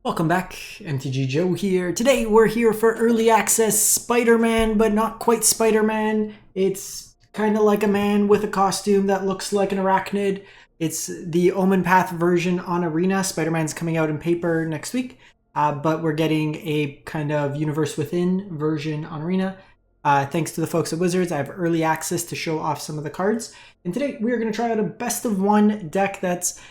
Welcome back, MTG Joe here. Today we're here for early access Spider-Man, but not quite Spider-Man. It's kind of like a man with a costume that looks like an arachnid. It's the omenpath version on Arena. Spider-Man's coming out in paper next week, but we're getting a kind of Universe Within version on Arena. Thanks to the folks at Wizards, I have early access to show off some of the cards. And today we're going to try out a best of one deck that's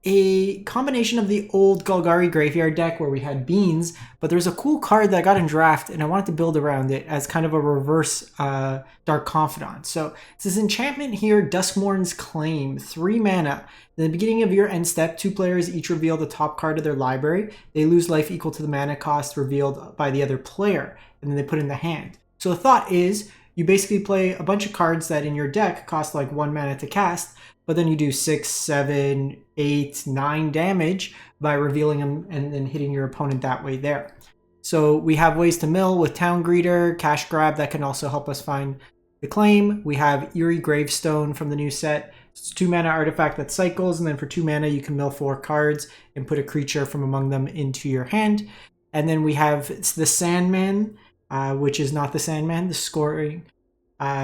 a combination of the old Golgari graveyard deck where we had beans, but there's a cool card that I got in draft and I wanted to build around it as kind of a reverse Dark Confidant. So it's this enchantment here, Duskmourns Claim, 3 mana. In the beginning of your end step, 2 players each reveal the top card of their library. They lose life equal to the mana cost revealed by the other player, and then they put in the hand. So the thought is, you basically play a bunch of cards that in your deck cost like 1 mana to cast, but then you do 6, 7, 8, 9 damage by revealing them and then hitting your opponent that way there. So we have ways to mill with Town Greeter, Cash Grab that can also help us find the claim. We have Eerie Gravestone from the new set. It's a 2 mana artifact that cycles, and then for 2 mana you can mill 4 cards and put a creature from among them into your hand. And then we have the Sandman, which is not the Sandman, the scoring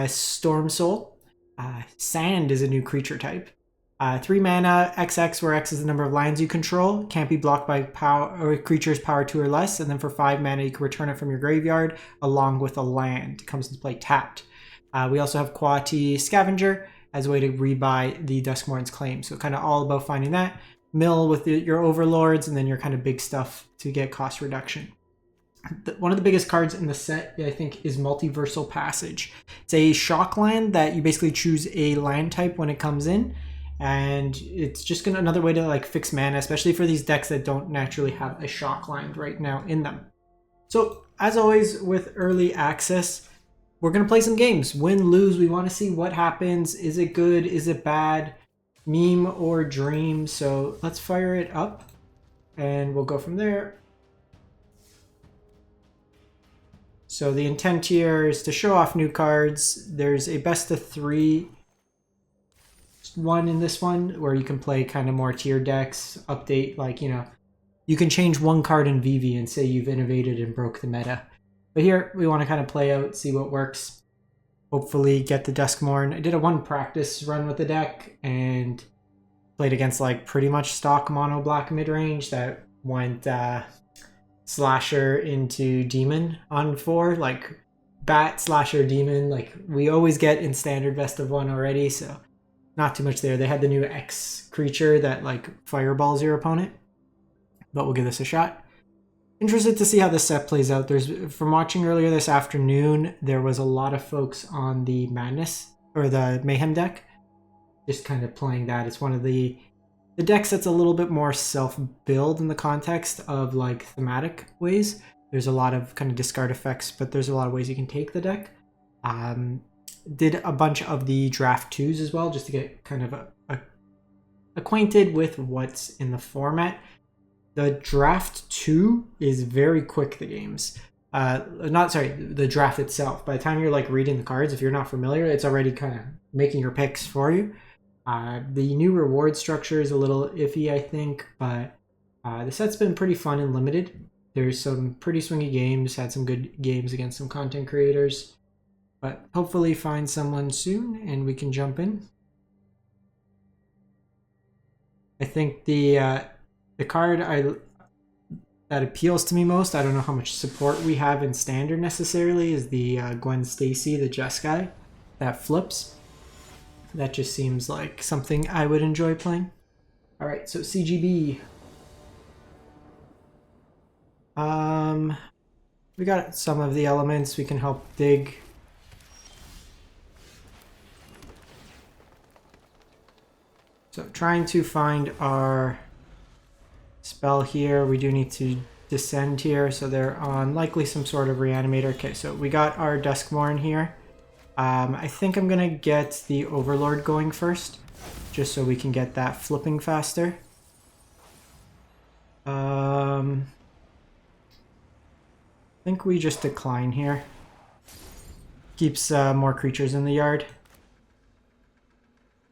Storm Soul. Sand is a new creature type. 3 mana, XX, where X is the number of lands you control. Can't be blocked by power or creatures power 2 or less. And then for 5 mana, you can return it from your graveyard along with a land. It comes into play tapped. We also have Coati Scavenger as a way to rebuy the Duskmourns Claim. So kind of all about finding that. Mill with your Overlords and then your kind of big stuff to get cost reduction. One of the biggest cards in the set, I think, is Multiversal Passage. It's a shock land that you basically choose a land type when it comes in, and it's just another way to like fix mana, especially for these decks that don't naturally have a shock land right now in them. So as always with early access, we're going to play some games. Win, lose, we want to see what happens. Is it good? Is it bad? Meme or dream? So let's fire it up and we'll go from there. So the intent here is to show off new cards. There's a best of 3 one in this one where you can play kind of more tier decks, update, like, you know, you can change 1 card in VV and say you've innovated and broke the meta. But here we want to kind of play out, see what works. Hopefully get the Duskmourn. I did a 1 practice run with the deck and played against like pretty much stock mono black mid-range that went slasher into demon on 4, like bat slasher demon, like we always get in standard best of 1 already, so not too much there. They had the new X creature that like fireballs your opponent, but we'll give this a shot. Interested to see how this set plays out. From watching earlier this afternoon, there was a lot of folks on the Madness or the Mayhem deck, just kind of playing that. It's one of the decks that's a little bit more self-build in the context of like thematic ways. There's a lot of kind of discard effects, but there's a lot of ways you can take the deck. Did a bunch of the draft 2s as well, just to get kind of acquainted with what's in the format. The draft 2 is very quick, the games. The draft itself. By the time you're like reading the cards, if you're not familiar, it's already kind of making your picks for you. The new reward structure is a little iffy, I think, but the set's been pretty fun and limited. There's some pretty swingy games, had some good games against some content creators, but hopefully find someone soon and we can jump in. I think the card that appeals to me most, I don't know how much support we have in Standard necessarily, is the Gwen Stacy, the Jeskai that flips. That just seems like something I would enjoy playing. Alright, so CGB. We got some of the elements we can help dig. So trying to find our spell here. We do need to descend here, so they're on likely some sort of reanimator. Okay, so we got our Duskmourn here. I think I'm gonna get the Overlord going first, just so we can get that flipping faster. I think we just decline here. Keeps more creatures in the yard.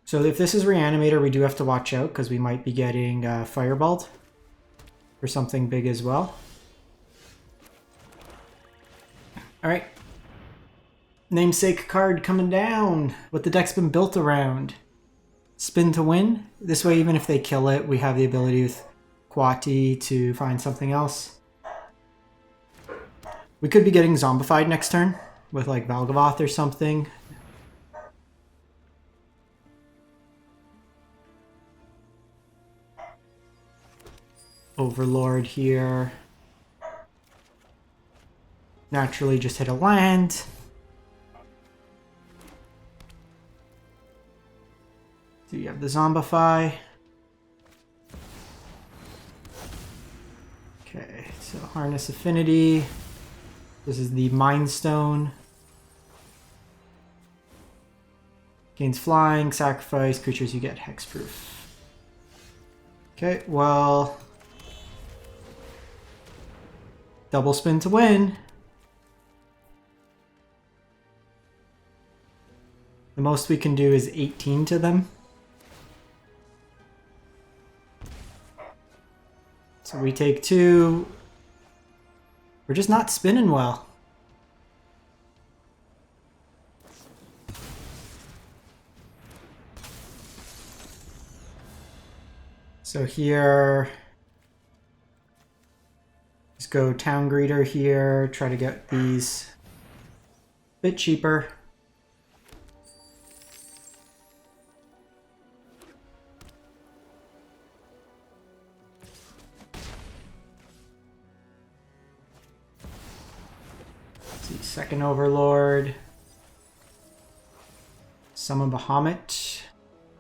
So if this is Reanimator, we do have to watch out because we might be getting Fireballed. for something big as well. Alright. Namesake card coming down. What the deck's been built around. Spin to win. This way, even if they kill it, we have the ability with Coati to find something else. We could be getting zombified next turn with like Valgavoth or something. Overlord here. Naturally just hit a land. So you have the Zombify. Okay, so Harness Affinity. This is the Mind Stone. Gains flying, sacrifice, creatures you get hexproof. Okay, well... double spin to win. The most we can do is 18 to them. So we take 2. We're just not spinning well. So here, let's go Town Greeter here, try to get these a bit cheaper. Second Overlord. Summon Bahamut.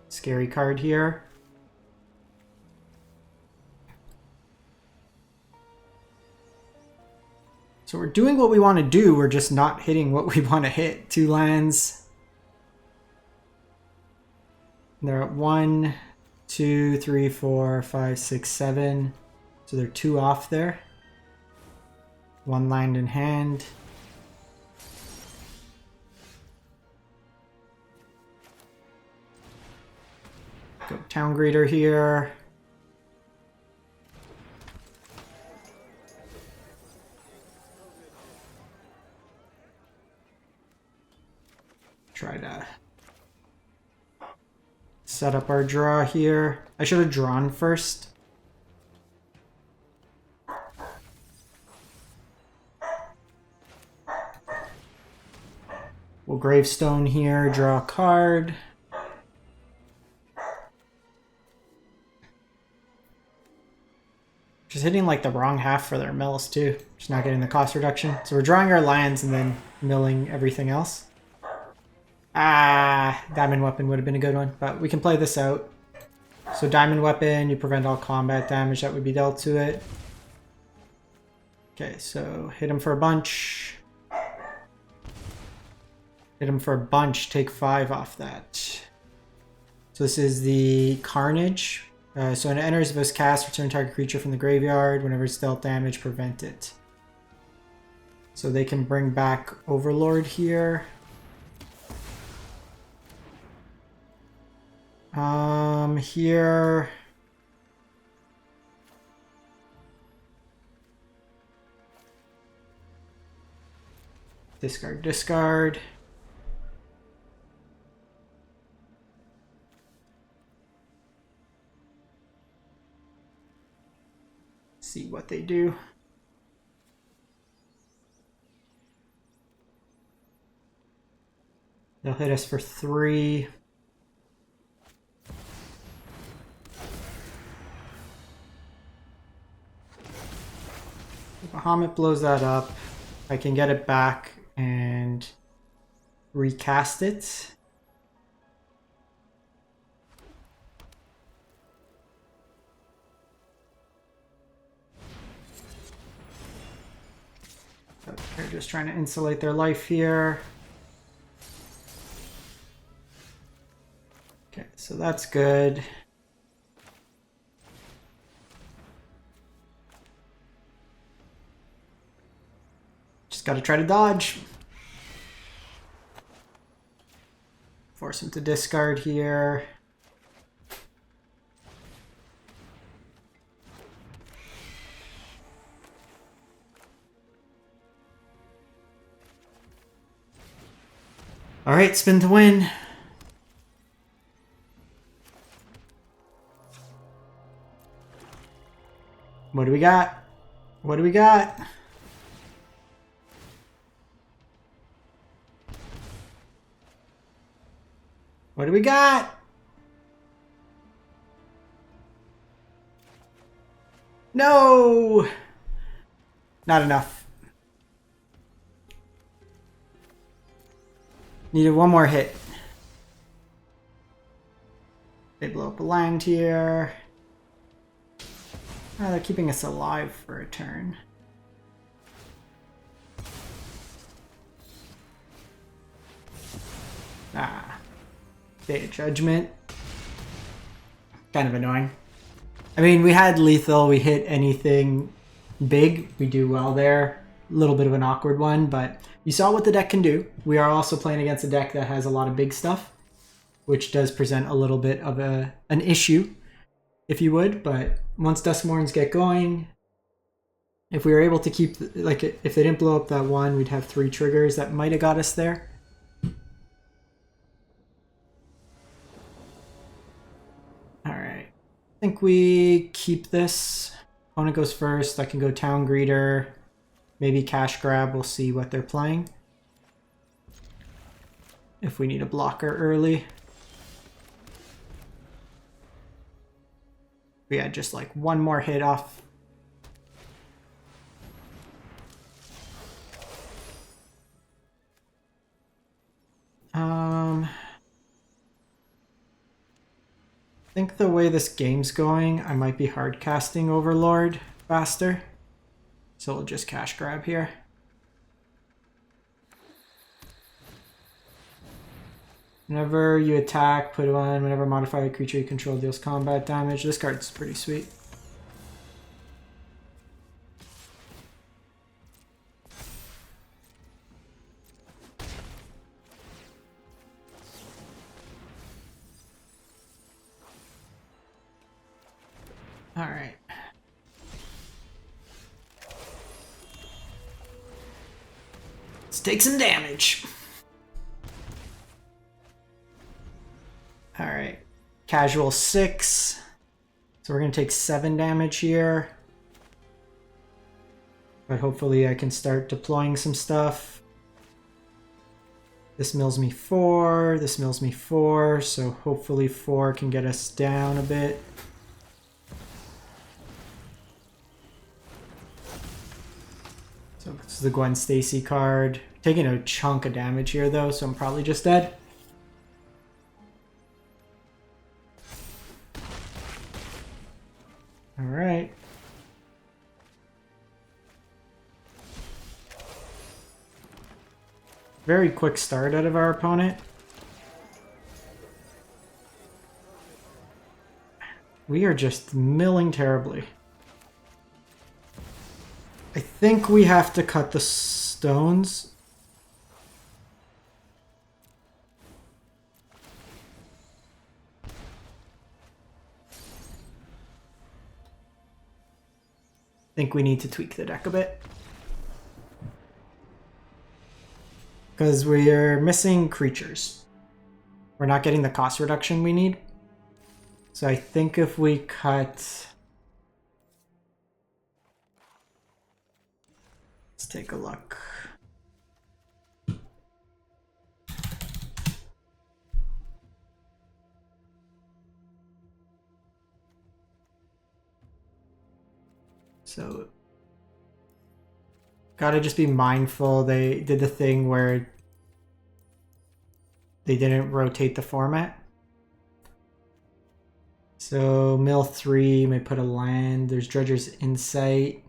Scary card here. So we're doing what we want to do, we're just not hitting what we want to hit. 2 lands. And they're at 1, 2, 3, 4, 5, 6, 7. So they're 2 off there. 1 land in hand. Go Town Greeter here. Try to set up our draw here. I should have drawn first. We'll Gravestone here, draw a card. Just hitting like the wrong half for their mills too. Just not getting the cost reduction. So we're drawing our lands and then milling everything else. Ah, Diamond Weapon would have been a good one, but we can play this out. So Diamond Weapon, you prevent all combat damage that would be dealt to it. Okay, so hit him for a bunch. Hit him for a bunch, take 5 off that. So this is the Carnage. So when it enters, if it's cast, return target creature from the graveyard. Whenever it's dealt damage, prevent it. So they can bring back Overlord here. Here... discard, discard. See what they do. They'll hit us for 3. Bahamut blows that up. I can get it back and recast it. They're just trying to insulate their life here. Okay, so that's good. Just gotta try to dodge. Force him to discard here. All right, spin to win. What do we got? What do we got? What do we got? No! Not enough. Needed one more hit. They blow up a land here. Oh, they're keeping us alive for a turn. Ah. Day of Judgment. Kind of annoying. I mean, we had lethal, we hit anything big, we do well there. A little bit of an awkward one, but you saw what the deck can do. We are also playing against a deck that has a lot of big stuff, which does present a little bit of an issue, if you would. But once Duskmourns get going, if we were able to keep, like, if they didn't blow up that one, we'd have 3 triggers that might have got us there. Alright. I think we keep this. Opponent goes first. I can go Town Greeter. Maybe Cash Grab. We'll see what they're playing. If we need a blocker early. We had just like one more hit off. I think the way this game's going, I might be hard casting Overlord faster. So we'll just Cash Grab here. Whenever you attack, put on whenever modified creature you control deals combat damage. This card's pretty sweet. All right. Let's take some damage. All right. Casual 6. So we're going to take 7 damage here. But hopefully I can start deploying some stuff. This mills me 4. This mills me 4. So hopefully 4 can get us down a bit. So this is the Gwen Stacy card. Taking a chunk of damage here though, so I'm probably just dead. All right. Very quick start out of our opponent. We are just milling terribly. I think we have to cut the stones. I think we need to tweak the deck a bit. Because we're missing creatures. We're not getting the cost reduction we need. So I think if we cut... Let's take a look. So, gotta just be mindful. They did the thing where they didn't rotate the format. So, mill 3 may put a land. There's Dredger's Insight.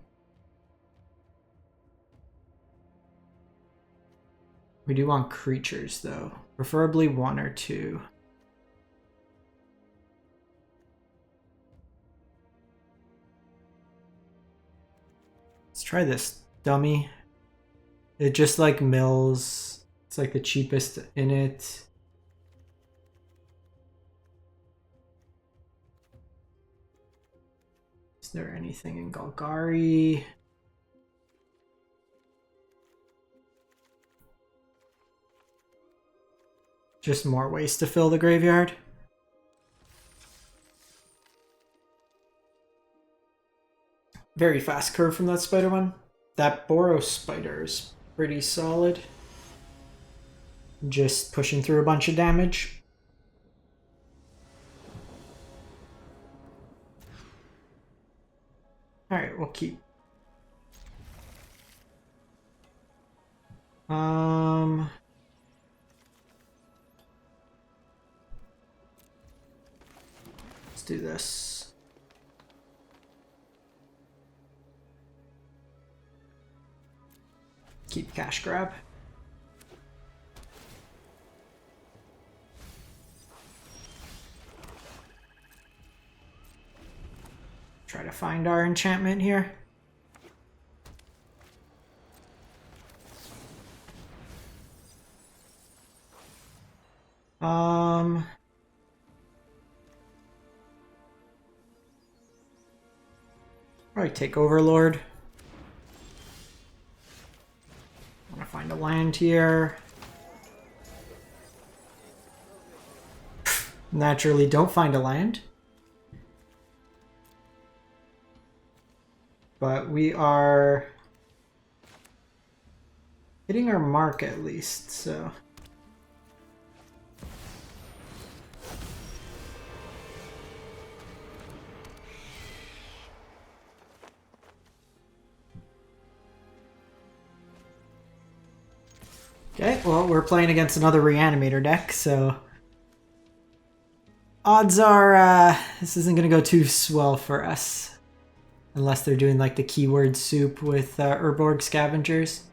We do want creatures though, preferably 1 or 2. Let's try this dummy. It just like mills. It's like the cheapest in it. Is there anything in Golgari? Just more ways to fill the graveyard. Very fast curve from that spider one. That Boros spider is pretty solid. Just pushing through a bunch of damage. Alright, we'll keep. Let's do this. Keep cash grab. Try to find our enchantment here. Probably take Overlord. Want to find a land here. Naturally, don't find a land. But we are hitting our mark at least, so. Okay, well, we're playing against another Reanimator deck, so odds are this isn't going to go too swell for us. Unless they're doing like the keyword soup with Urborg Scavengers.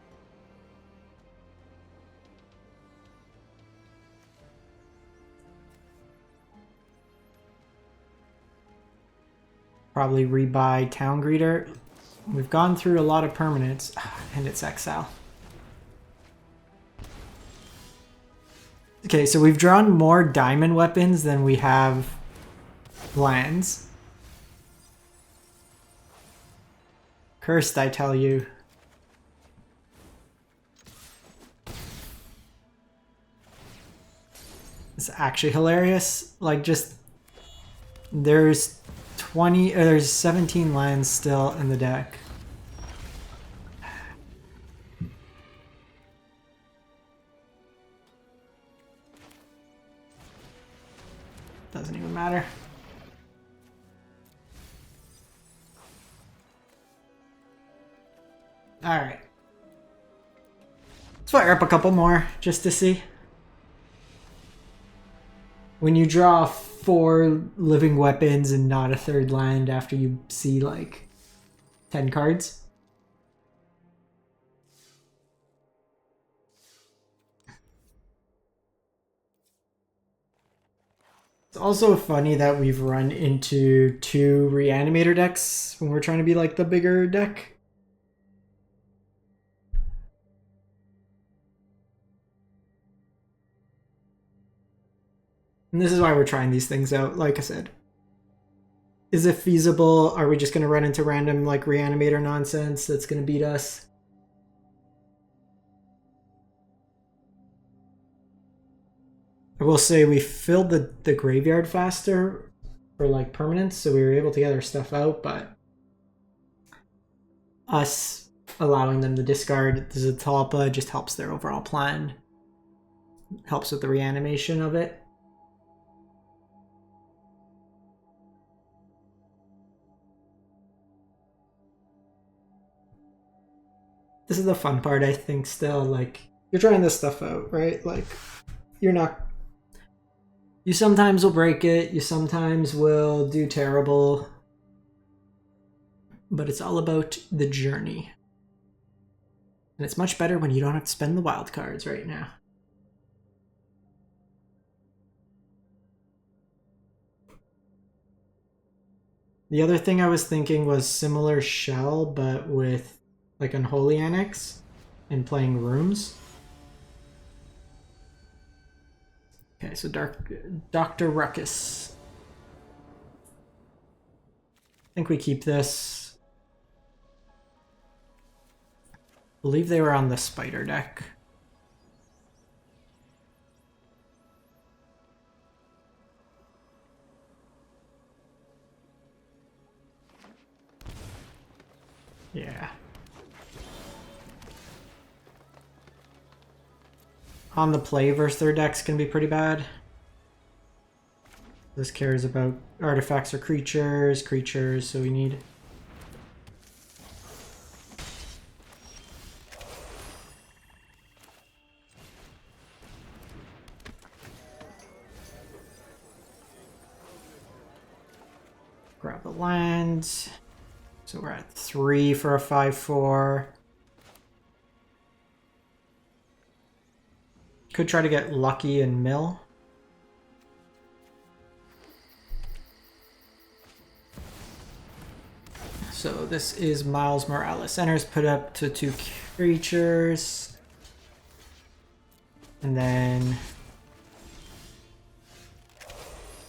Probably rebuy Town Greeter. We've gone through a lot of permanents, and it's exile. Okay, so we've drawn more diamond weapons than we have lands. Cursed, I tell you. It's actually hilarious. Like, just there's 17 lands still in the deck. Doesn't even matter. Alright. Let's fire up a couple more, just to see. When you draw 4 living weapons and not a third land after you see, like, 10 cards. It's also funny that we've run into 2 Reanimator decks when we're trying to be, like, the bigger deck. And this is why we're trying these things out, like I said. Is it feasible? Are we just going to run into random like Reanimator nonsense that's going to beat us? I will say we filled the graveyard faster for like permanents, so we were able to get our stuff out, but us allowing them to discard the Zatalpa just helps their overall plan. Helps with the reanimation of it. This is the fun part, I think, still. Like, you're trying this stuff out, right? Like, you're not... You sometimes will break it, you sometimes will do terrible. But it's all about the journey. And it's much better when you don't have to spend the wild cards right now. The other thing I was thinking was similar shell, but with like Unholy Annex and playing rooms. Okay, so Dr. Ruckus. I think we keep this. I believe they were on the spider deck. Yeah. On the play versus their deck's gonna be pretty bad. This cares about artifacts or creatures, so we need... Grab the land. So we're at 3 for a 5/4. Could try to get lucky and mill. So this is Miles Morales. Enters, put up to 2 creatures. And then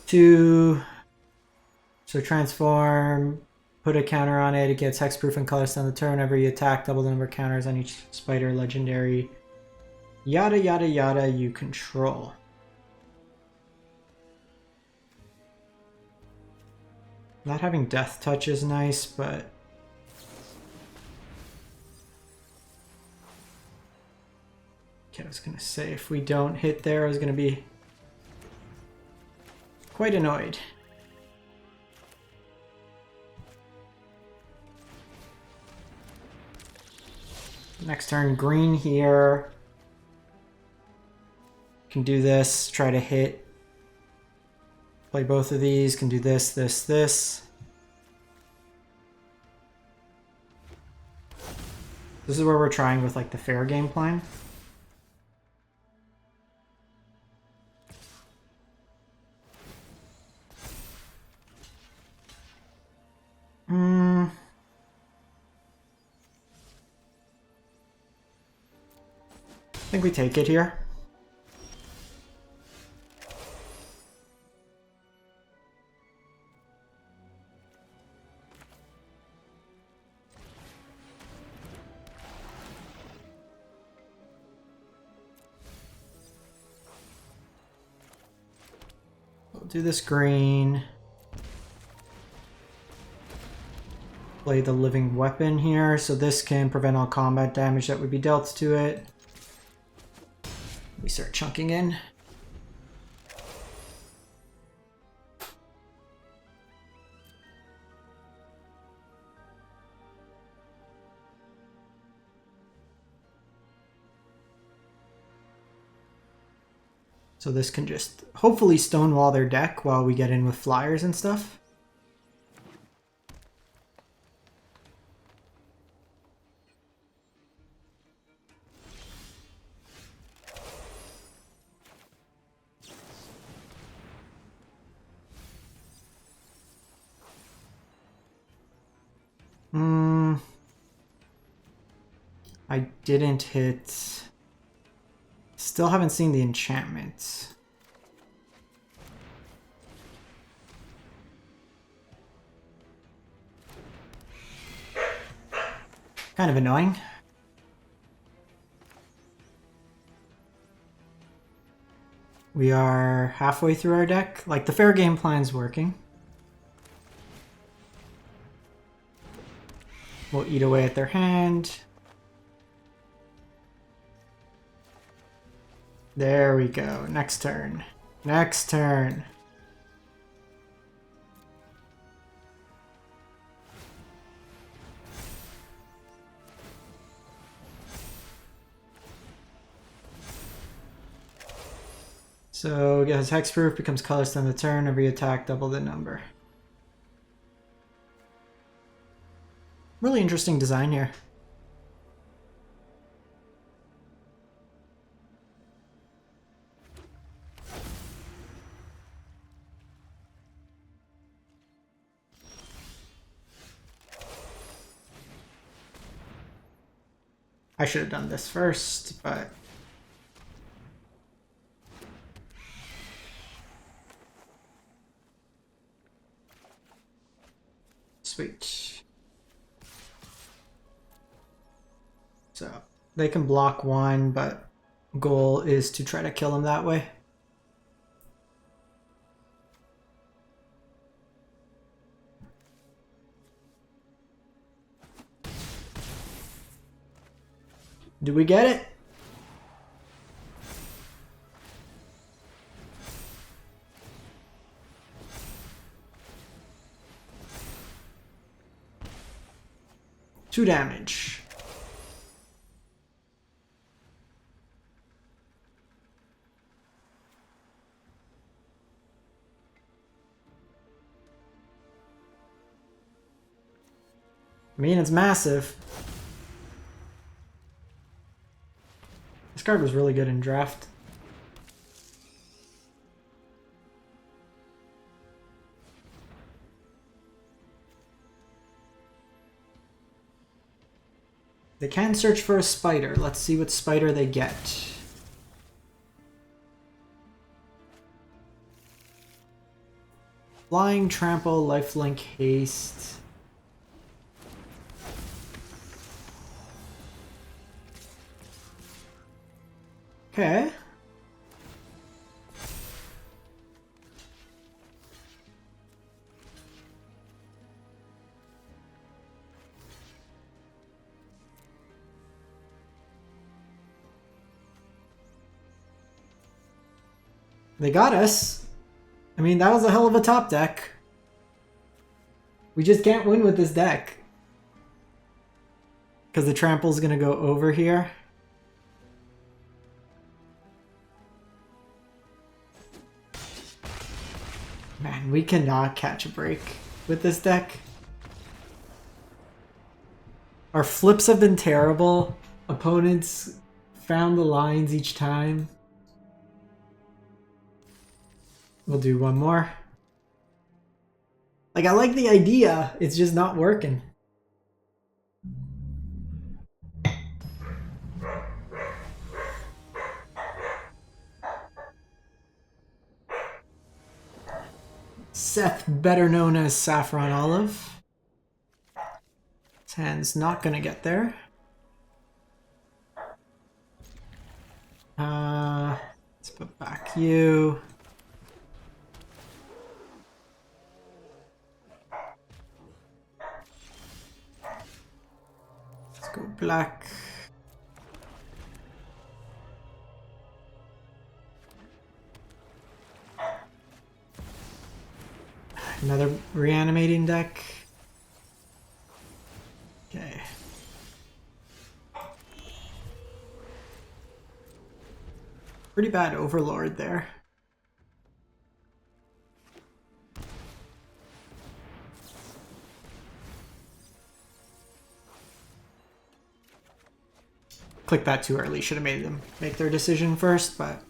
2. So transform, put a counter on it. It gets hexproof and colorless on the turn. Whenever you attack, double the number of counters on each spider legendary. Yada yada yada you control. Not having death touch is nice, but okay, I was gonna say if we don't hit there, I was gonna be quite annoyed. Next turn, green here. Can do this, try to hit. Play both of these, can do this, this, this. This is where we're trying with like the fair game plan. I think we take it here. We'll do this green. Play the living weapon here, so this can prevent all combat damage that would be dealt to it. We start chunking in. So this can just hopefully stonewall their deck while we get in with flyers and stuff. I didn't hit... Still haven't seen the enchantment. Kind of annoying. We are halfway through our deck. Like, the fair game plan's working. We'll eat away at their hand. There we go. Next turn. Next turn. So it gets hexproof, becomes colorless on the turn. Every attack, double the number. Really interesting design here. I should have done this first, but... Sweet. So, they can block one, but goal is to try to kill him that way. Do we get it? Two damage. I mean, it's massive. This card was really good in draft. They can search for a spider. Let's see what spider they get. Flying, trample, lifelink, haste. Okay. They got us. I mean, that was a hell of a top deck. We just can't win with this deck. Because the trample's gonna go over here. Man, we cannot catch a break with this deck. Our flips have been terrible. Opponents found the lines each time. We'll do one more. Like, I like the idea, it's just not working. Seth, better known as Saffron Olive. His hand's not gonna get there. Let's put back you. Let's go black. Another reanimating deck. Okay. Pretty bad Overlord there. Click that too early. Should have made them make their decision first, but...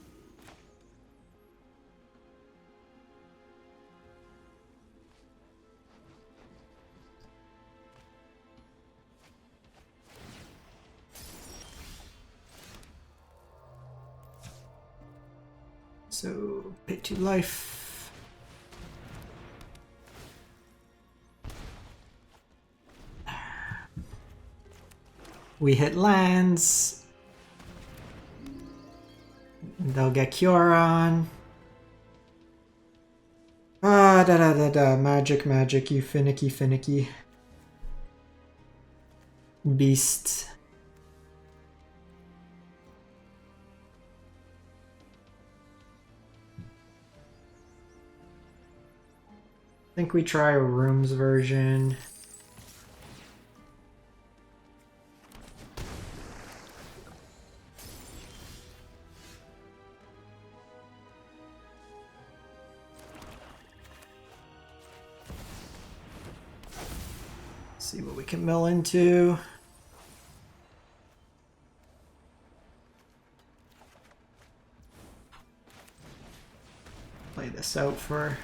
So, pay 2 life. We hit lands. They'll get Cure on. Ah, da da da da. Magic, magic, you finicky. Beast. I think we try a rooms version. See what we can mill into. Play this out for...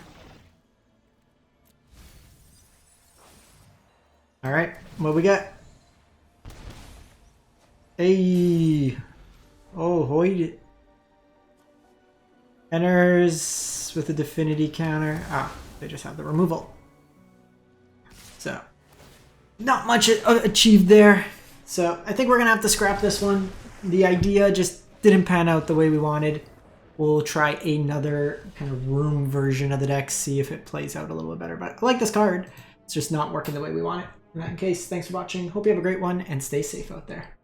All right, what we got? Hey, oh, Hoyd enters with a Definity counter. Ah, they just have the removal. So, not much achieved there. So, I think we're gonna have to scrap this one. The idea just didn't pan out the way we wanted. We'll try another kind of room version of the deck, see if it plays out a little bit better. But I like this card. It's just not working the way we want it. In that case, thanks for watching. Hope you have a great one and stay safe out there.